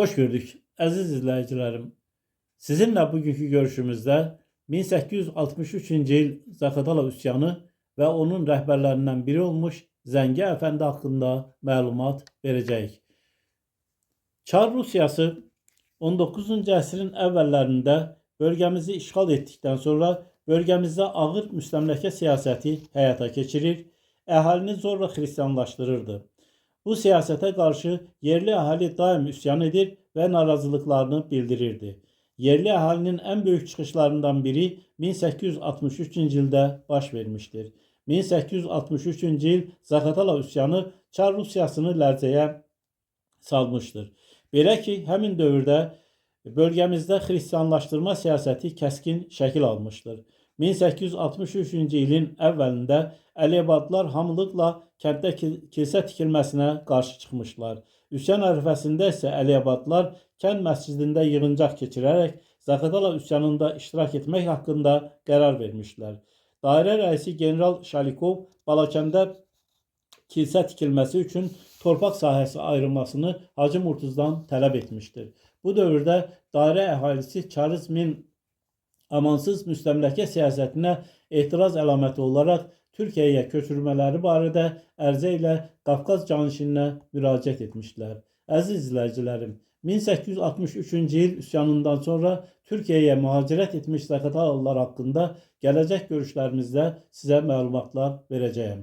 Hoş gördük. Əziz izləyicilərim, sizinlə bugünkü görüşümüzdə 1863-cü il Zaqatala üsyanı və onun rəhbərlərindən biri olmuş Zəngi Əfəndi haqqında məlumat verəcəyik. Çar Rusiyası 19-cu əsrin əvvəllərində bölgəmizi işğal etdikdən sonra bölgəmizdə ağır müstəmləkə siyasəti həyata keçirir, əhalini zorla xristianlaşdırırdı. Bu siyasete karşı yerli ahali daim üsyan edir ve narazılıklarını bildirirdi. Yerli ahalinin en büyük çıkışlarından biri 1863. yılda baş vermiştir. 1863. yıl Zaqatala üsyanı Çar Rusiyasını lərzəyə salmıştır. Belə ki, həmin dövrdə bölgəmizdə xristianlaşdırma siyasəti kəskin şəkil almışdır. 1863-cü ilin əvvəlində Əliyabadlılar hamılıqla kənddə kilsə tikilməsinə qarşı çıxmışlar. Üsyan ərəfəsində isə Əliyabadlılar kənd məscidində yığıncaq keçirərək Zaqatala üsyanında iştirak etmək haqqında qərar vermişlər. Dairə rəisi General Şalikov Balakəndə kilsə tikilməsi üçün torpaq sahəsi ayrılmasını Hacı Murtuzdan tələb etmişdir. Bu dövrdə dairə əhalisi çarizmin amansız müstəmləkə siyasətinə etiraz əlaməti olaraq Türkiyəyə köçürmələri barədə ərizə ilə Qafqaz canişininə müraciət etmişlər. Əziz izləyicilərim, 1863-cü il üsyanından sonra Türkiyəyə mühacirət etmiş Zaqatalalılar haqqında gələcək görüşlərimizdə sizə məlumatlar verəcəyəm.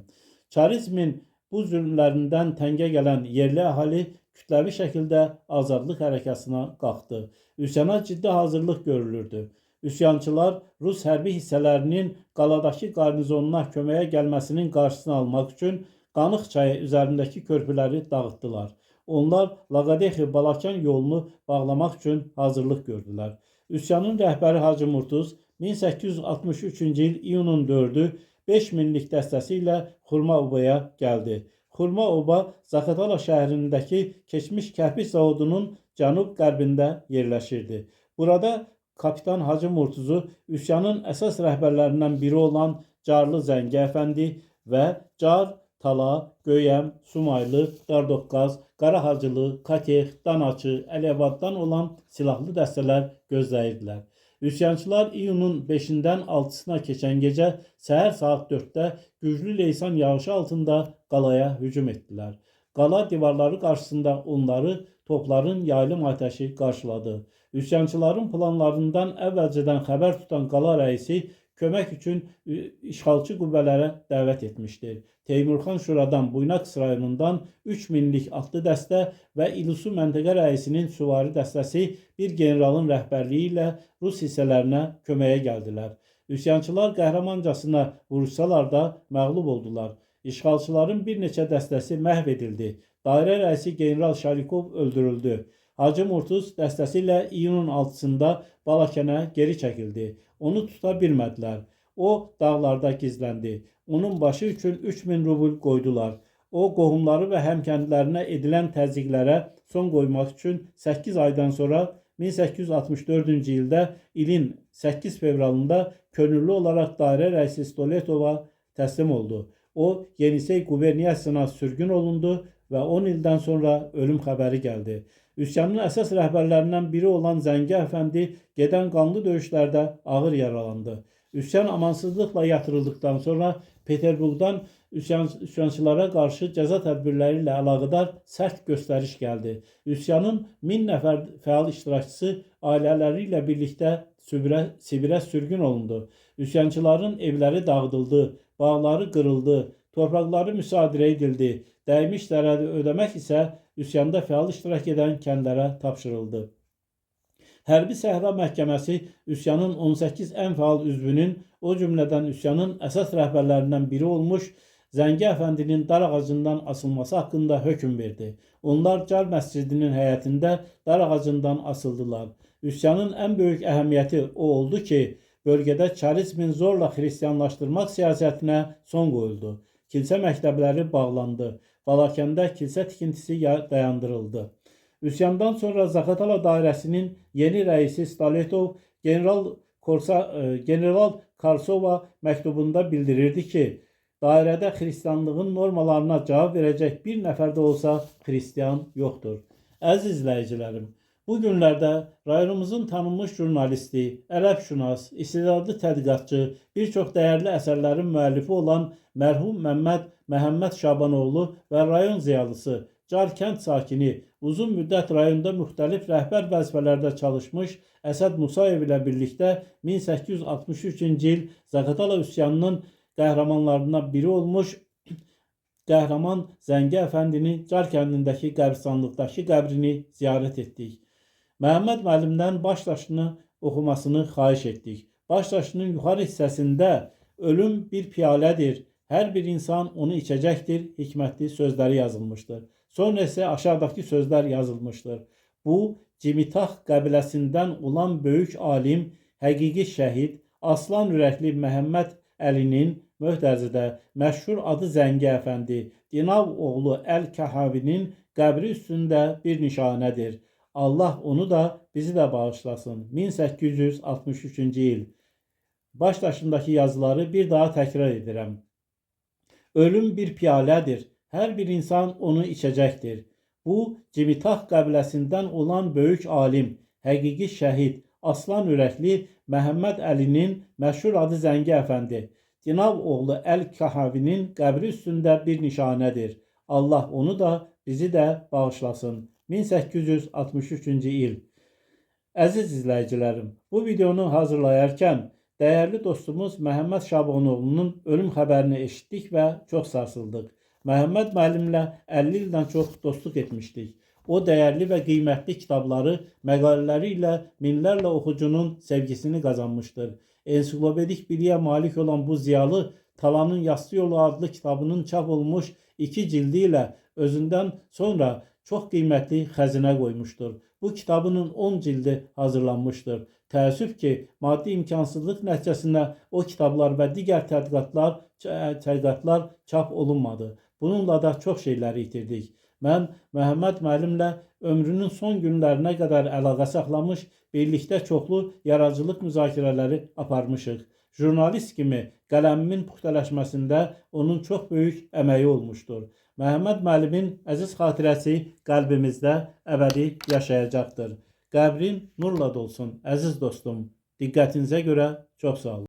Çarizmin bu zülmlərindən təngə gələn yerli əhali kütləvi şəkildə azadlıq hərəkatına qalxdı. Üsyana ciddi hazırlıq görülürdü. Üsyançılar Rus hərbi hissələrinin qaladakı qarnizonuna köməyə gəlməsinin qarşısını almaq üçün Qanıq çayı üzərindəki körpüləri dağıtdılar. Onlar Laqadexi-Balakən yolunu bağlamaq üçün hazırlıq gördülər. Üsyanın rəhbəri Hacı Murtuz 1863-cü il iyunun 4-ü 5 minlik dəstəsi ilə Xurma Obaya gəldi. Xurma Oba Zaqatala şəhərindəki keçmiş kərpiç zavodunun cənub-qərbində yerləşirdi. Burada Kapitan Hacı Murtuzu üsyanın əsas rəhbərlərindən biri olan Carlı Zəngi Əfəndi və Car, Tala, Göyəm, Sumaylı, Dardoqqaz, Qarahacılı, Katex, Danaçı, Əliyabaddan olan silahlı dəstələr gözləyirdilər. Üsyançılar iyunun 5-dən 6-sına keçən gecə səhər saat 4-də güclü leysan yağışı altında qalaya hücum etdilər. Qala divarları qarşısında onları topların yaylım atəşi qarşıladı. Üsyançıların planlarından əvvəlcədən xəbər tutan qala rəisi kömək üçün işğalçı qüvvələrə dəvət etmişdir. Teymurxan Şuradan Buynaqs rayonundan 3 minlik atlı dəstə və İlusu məntəqə rəisinin süvari dəstəsi bir generalın rəhbərliyi ilə Rus hissələrinə köməyə gəldilər. Üsyançılar qəhrəmancasına vuruşsalar da məğlub oldular. İşğalçıların bir neçə dəstəsi məhv edildi. Dairə rəisi General Şalikov öldürüldü. Hacı Murtuz dəstəsi ilə iyunun 6-sında Balakənə geri çəkildi. Onu tuta bilmədilər. O dağlarda gizləndi. Onun başı üçün 3000 rubl qoydular. O qohumları və həmkəndlərinə edilən təzyiqlərə son qoymaq üçün 8 aydan sonra 1864-cü ildə ilin 8 fevralında könüllü olaraq dairə rəisi Stoletova təslim oldu. O Yenisey quberniyasına sürgün olundu və 10 ildən sonra ölüm xəbəri gəldi. Üsyanın əsas rəhbərlərindən biri olan Zəngi Əfəndi gedən qanlı döyüşlərdə ağır yaralandı. Üsyan amansızlıqla yatırıldıktan sonra Peterburqdan üsyançılara qarşı cəza tədbirləri ilə əlaqədar sərt göstəriş gəldi. Üsyanın 1000 nəfər fəal iştirakçısı ailələri ilə birlikdə Sibirə sürgün olundu. Üsyançıların evləri dağıdıldı, bağları qırıldı, torpaqları müsadirə edildi. Dəymiş zərəri ödəmək isə üsyanda fəal iştirak edən kəndlərə tapşırıldı. Hərbi Səhra Məhkəməsi üsyanın 18 ən fəal üzvünün, o cümlədən üsyanın əsas rəhbərlərindən biri olmuş Zəngi Əfəndinin dar ağacından asılması haqqında hökm verdi. Onlar Car məscidinin həyətində dar ağacından asıldılar. Üsyanın ən böyük əhəmiyyəti o oldu ki, bölgədə çarizmin zorla xristianlaşdırmaq siyasətinə son qoyuldu. Kilsə məktəbləri bağlandı. Balakəndə kilsə tikintisi dayandırıldı. Üsyandan sonra Zaqatala dairəsinin yeni rəisi Stoletov General Karsova məktubunda bildirirdi ki, dairədə xristianlığın normalarına cavab verəcək bir nəfər də olsa xristian yoxdur. Əziz izləyicilərim, Bu günlərdə rayonumuzun tanınmış jurnalisti, ədəbşünas, istedadlı tədqiqatçı, bir çox dəyərli əsərlərin müəllifi olan mərhum Məhəmməd Şabanoğlu və rayon ziyalısı, Carkənd sakini, uzun müddət rayonda müxtəlif rəhbər vəzifələrdə çalışmış Əsəd Musayev ilə birlikdə 1863-cü il Zaqatala üsyanının qəhrəmanlarından biri olmuş qəhrəman Zəngi Əfəndinin Carkəndindəki qəbristanlıqdakı qəbrini ziyarət etdik. Məhəmməd müəllimdən başdaşını oxumasını xahiş etdik. Başdaşının yuxarı hissəsində ölüm bir piyalədir, hər bir insan onu içəcəkdir hikmətli sözləri yazılmışdır. Sonra isə aşağıdakı sözlər yazılmışdır. Bu, Cimitah qəbiləsindən olan böyük alim, həqiqi şəhid, aslan ürəkli Məhəmməd Əlinin Möhtəzidə məşhur adı Zəngi Əfəndi, Dinav oğlu Əl-Kəhavinin qəbri üstündə bir nişanədir. Allah onu da bizi də bağışlasın. 1863-cü il. Başdaşındakı yazıları bir daha təkrar edirəm. Ölüm bir piyalədir. Hər bir insan onu içəcəkdir. Bu, Cimitah qəbiləsindən olan böyük alim, həqiqi şəhid, aslan ürəkli Məhəmməd Əlinin məşhur adı Zəngi Əfəndi, Dinav oğlu Əl-Kəhavinin qəbri üstündə bir nişanədir. Allah onu da bizi də bağışlasın. 1863-cü il. Əziz izləyicilərim, bu videonu hazırlayarkən dəyərli dostumuz Məhəmməd Şabanoğlu'nun ölüm xəbərini eşitdik və çox sarsıldıq. Məhəmməd müəllimlə 50 ildən çox dostluq etmişdik. O dəyərli və qiymətli kitabları, məqalələri ilə minlərlə oxucunun sevgisini qazanmışdır. Ensiklopedik biliyə malik olan bu ziyalı Talanın Yastı Yolu adlı kitabının çap olmuş 2 cildi ilə özündən sonra çox qiymətli xəzinə qoymuşdur. Bu kitabının 10 cildi hazırlanmışdır. Təəssüf ki, maddi imkansızlıq nəticəsində o kitablar və digər tədqiqatlar çap olunmadı. Bununla da çox şeyləri itirdik. Mən Məhəmməd müəllimlə ömrünün son günlərinə qədər əlaqə saxlamış, birlikdə çoxlu yaradıcılıq müzakirələri aparmışıq. Jurnalist kimi qələmimin puxtələşməsində onun çox böyük əməyi olmuşdur. Məhəmməd müəllimin əziz xatirəsi qəlbimizdə əbədi yaşayacaqdır. Qəbrin nurla dolsun, əziz dostum. Diqqətinizə görə çox sağ olun.